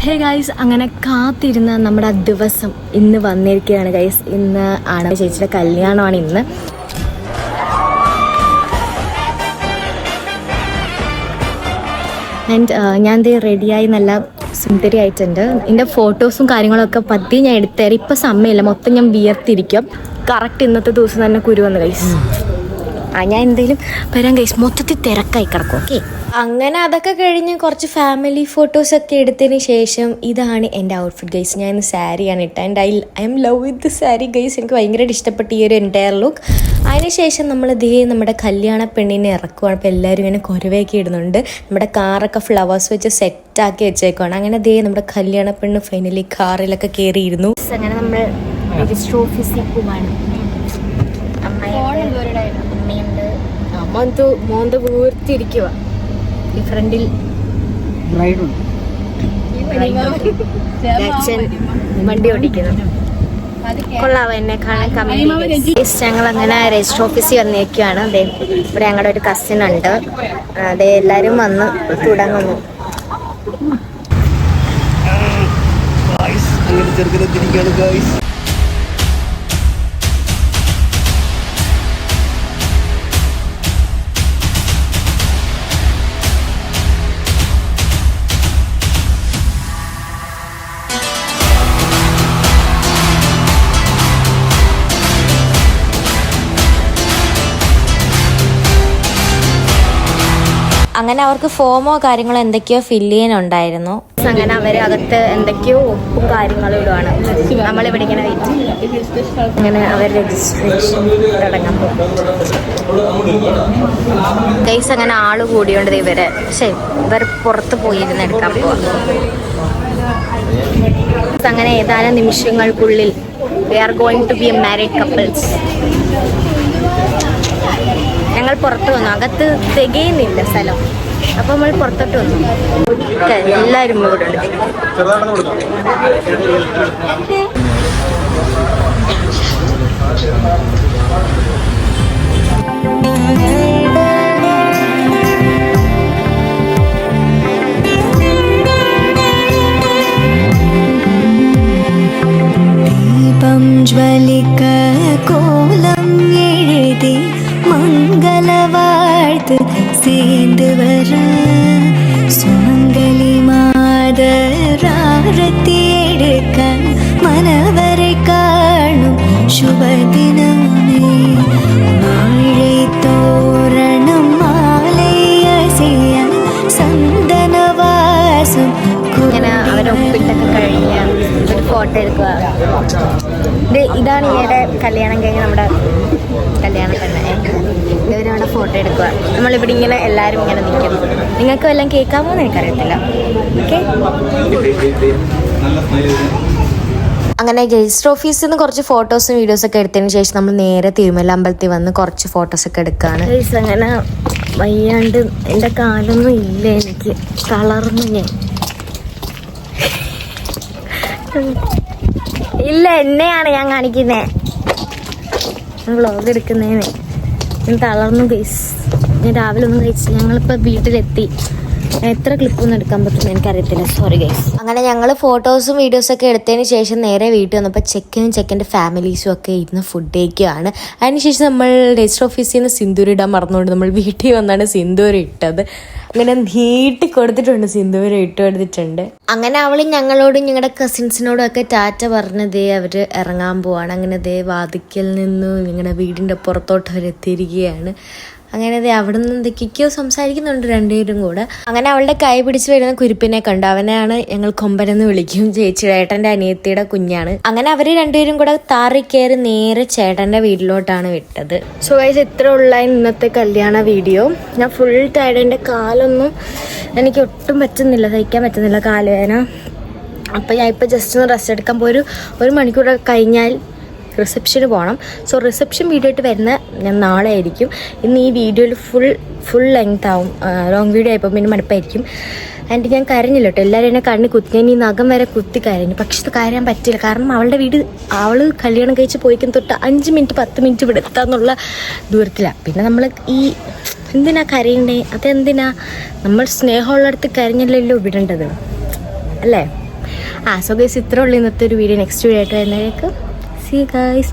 Hey guys, അങ്ങനെ കാത്തിരുന്ന നമ്മുടെ ആ ദിവസം ഇന്ന് വന്നിരിക്കുകയാണ് ഗൈസ്. ഇന്ന് ആണ് ചേച്ചിയുടെ കല്യാണമാണ് ഇന്ന്. ആൻഡ് ഞാൻ റെഡിയായി നല്ല സുന്ദരി ആയിട്ടുണ്ട്. എൻ്റെ ഫോട്ടോസും കാര്യങ്ങളൊക്കെ പതി ഞാൻ എടുത്തേരം. ഇപ്പം സമയമില്ല, മൊത്തം ഞാൻ വിയർത്തിരിക്കും. കറക്റ്റ് ഇന്നത്തെ ദിവസം തന്നെ കുരു വന്നു ഗൈസ്. ഞാൻ എന്തെങ്കിലും വരാൻ ഗൈസ്, മൊത്തത്തിൽ തിരക്കായി കിടക്കും. ഓക്കെ, അങ്ങനെ അതൊക്കെ കഴിഞ്ഞ് കുറച്ച് ഫാമിലി ഫോട്ടോസൊക്കെ എടുത്തതിന് ശേഷം ഇതാണ് എൻ്റെ ഔട്ട്ഫിറ്റ് ഗൈസ്. ഞാൻ ഇന്ന് സാരിയാണ് ഇട്ടത്. And I M love with sari guys. എനിക്ക് ഭയങ്കരമായിട്ട് ഇഷ്ടപ്പെട്ട ഈ ഒരു എൻറ്റയർ ലുക്ക്. അതിനുശേഷം നമ്മൾ നമ്മുടെ കല്യാണ പെണ്ണിനെ ഇറക്കുവാണ്. അപ്പോൾ എല്ലാവരും ഇങ്ങനെ കുരവയൊക്കെ ഇടുന്നുണ്ട്. നമ്മുടെ കാറൊക്കെ ഫ്ലവേഴ്സ് വെച്ച് സെറ്റാക്കി വെച്ചേക്കുവാണ്. അങ്ങനെ നമ്മുടെ കല്യാണ പെണ്ണ് ഫൈനലി കാറിലൊക്കെ കയറിയിരുന്നു. അങ്ങനെ നമ്മൾ രജിസ്റ്റർ ഓഫീസിൽ പോവാണ്. മോന്ത വീർത്തിരിക്കുക. ഈ ഫ്രണ്ടിൽ അച്ഛൻ വണ്ടി ഓടിക്കുന്നു. കൊള്ളാവോ എന്നെ കാണാൻ കമ്മിറ്റി. ഞങ്ങൾ അങ്ങനെ രജിസ്റ്റർ ഓഫീസിൽ വന്നേക്കുവാണ്. അതെ, ഇവിടെ ഞങ്ങളുടെ ഒരു കസിൻ ഉണ്ട്. അതെ, എല്ലാവരും വന്ന് തുടങ്ങുന്നു. അങ്ങനെ അവർക്ക് ഫോമോ കാര്യങ്ങളോ എന്തൊക്കെയോ ഫില്ല് ചെയ്യാനുണ്ടായിരുന്നു. അങ്ങനെ അവർ അകത്ത് എന്തൊക്കെയോ ഒപ്പും കാര്യങ്ങളും ഇടുവാണ്. നമ്മളിവിടെ ഇങ്ങനെ വെയിറ്റ്. അങ്ങനെ അവർ രജിസ്ട്രേഷൻ തുടങ്ങാൻ പോകും ഗൈസ്. അങ്ങനെ ആള് കൂടിയോണ്ട് ഇവർ പുറത്ത് പോയിരുന്ന് എടുക്കാൻ പോവാം. അങ്ങനെ ഏതാനും നിമിഷങ്ങൾക്കുള്ളിൽ we are going to be a married couples. ഞങ്ങൾ പുറത്ത് വന്നു. അകത്ത് തികയുന്നില്ല സ്ഥലം. അപ്പോൾ നമ്മൾ പുറത്തോട്ട് വന്നു. എല്ലാവരും ഇവിടെ ഉണ്ട്. ദീപം ജ്വലിക്ക കോലം എഴുതി മംഗളവാഴ്ത്ത് சேர்ந்து வர சுமங்கலி மாதராரத்தி எடுக்க மனவரை காணும் சுபதினமே மாழை தோரணம் மாலை அசைய സന്ദനവാസം. അവരൊപ്പിട്ടൊക്കെ കഴിഞ്ഞ ഒരു ഫോട്ടോ എടുക്കുക. ഇതാണ് ഈയുടെ കല്യാണം കഴിഞ്ഞ് നമ്മുടെ കല്യാണം തന്നെ. ഇവരവിടെ ഫോട്ടോ എടുക്കുക. നമ്മളിവിടെ ഇങ്ങനെ എല്ലാവരും ഇങ്ങനെ നിൽക്കും. നിങ്ങൾക്ക് വല്ലതും കേൾക്കാമോ എന്ന് എനിക്കറിയത്തില്ല. ഓക്കെ, അങ്ങനെ രജിസ്റ്റർ ഓഫീസിൽ നിന്ന് കുറച്ച് ഫോട്ടോസും വീഡിയോസൊക്കെ എടുത്തതിന് ശേഷം നമ്മൾ നേരെ തിരുമല അമ്പലത്തിൽ വന്ന് കുറച്ച് ഫോട്ടോസൊക്കെ എടുക്കുകയാണ്. അങ്ങനെ വയ്യാണ്ട് എൻ്റെ കാലൊന്നും ഇല്ല, എനിക്ക് തളർന്നു. ഞാൻ ഇല്ല, എന്നെയാണ് ഞാൻ കാണിക്കുന്നത് വ്ളോഗ് എടുക്കുന്നതിന്. ഞാൻ തളർന്നു ഗൈസ്. ഞാൻ രാവിലെ ഒന്നും കഴിച്ചില്ല. ഞങ്ങളിപ്പോൾ വീട്ടിലെത്തി. എത്ര ക്ലിപ്പൊന്നും എടുക്കാൻ പറ്റുമെന്ന് എനിക്കറിയത്തില്ല, സോറി ഗൈസ്. അങ്ങനെ ഞങ്ങൾ ഫോട്ടോസും വീഡിയോസൊക്കെ എടുത്തതിന് ശേഷം നേരെ വീട്ടിൽ വന്നപ്പോൾ ചെക്കൻ്റെ ഫാമിലീസും ഒക്കെ ഇരുന്ന് ഫുഡ് കഴിക്കുകയാണ്. അതിനുശേഷം നമ്മൾ രജിസ്റ്റർ ഓഫീസിൽ നിന്ന് സിന്ദൂരം ഇടാൻ മറന്നുകൊണ്ട് നമ്മൾ വീട്ടിൽ വന്നാണ് സിന്ദൂരം ഇട്ടത്. അങ്ങനെ നീട്ടി കൊടുത്തിട്ടുണ്ട്, സിന്ദൂരം ഇട്ട് കൊടുത്തിട്ടുണ്ട്. അങ്ങനെ അവൾ ഞങ്ങളോടും ഞങ്ങളുടെ കസിൻസിനോടും ഒക്കെ ടാറ്റ പറഞ്ഞതേ അവർ ഇറങ്ങാൻ പോവാണ്. അങ്ങനെ വാതിക്കൽ നിന്നും ഞങ്ങളുടെ വീടിൻ്റെ പുറത്തോട്ട് അവർ എത്തിയിരിക്കുകയാണ്. അങ്ങനെ അവിടെ നിന്ന് എന്തൊക്കെയോ സംസാരിക്കുന്നുണ്ട് രണ്ടുപേരും കൂടെ. അങ്ങനെ അവളുടെ കൈ പിടിച്ച് വരുന്ന കുരുപ്പിനെ കണ്ടു. അവനെയാണ് ഞങ്ങൾ കൊമ്പനെന്ന് വിളിക്കും. ചേച്ചിയുടെ ഏട്ടൻ്റെ അനിയത്തിയുടെ കുഞ്ഞാണ്. അങ്ങനെ അവർ രണ്ടുപേരും കൂടെ താറി കയറി നേരെ ചേട്ടൻ്റെ വീട്ടിലോട്ടാണ് വിട്ടത്. സോ ഗൈസ്, ഇത്ര ഉള്ള ഇന്നത്തെ കല്യാണ വീഡിയോ. ഞാൻ ഫുൾ ടയർഡ്. എൻ്റെ കാലൊന്നും എനിക്ക് ഒട്ടും പറ്റുന്നില്ല, സഹിക്കാൻ പറ്റുന്നില്ല കാലുവേദന. അപ്പോൾ ഞാൻ ഇപ്പോൾ ജസ്റ്റ് ഒന്ന് റെസ്റ്റ് എടുക്കാൻ പോയി. ഒരു മണിക്കൂർ കഴിഞ്ഞാൽ റിസപ്ഷന് പോകണം. സോ റിസപ്ഷൻ വീഡിയോ ആയിട്ട് വരുന്ന ഞാൻ നാളെ ആയിരിക്കും. ഇന്ന് ഈ വീഡിയോയിൽ ഫുൾ ലെങ്ത് ആവും. ലോങ് വീഡിയോ ആയപ്പോൾ പിന്നെ മടുപ്പായിരിക്കും. ആൻഡ് ഞാൻ കരഞ്ഞില്ല കേട്ടോ. എല്ലാവരും എന്നെ കണ്ണി കുത്തി. ഞാൻ ഈ നഖം വരെ കുത്തി കരഞ്ഞു. പക്ഷെ ഇത് കരയാൻ പറ്റില്ല. കാരണം അവളുടെ വീട് അവൾ കല്യാണം കഴിച്ച് പോയിക്കും തൊട്ട് 5 മിനിറ്റ് 10 മിനിറ്റ് ഇവിടെ എത്താന്നുള്ള ദൂരത്തിലാണ്. പിന്നെ നമ്മൾ ഈ എന്തിനാ കരയണ്ടേ? അതെന്തിനാ? നമ്മൾ സ്നേഹമുള്ളടത്ത് കരഞ്ഞല്ലോ വിടേണ്ടത് അല്ലേ? സോ ഗൈസ് ഇത്ര ഉള്ളൂ ഇന്നത്തെ ഒരു വീഡിയോ. നെക്സ്റ്റ് വീഡിയോ ആയിട്ട് വരുന്നതിലേക്ക് സീ ഗൈസ്.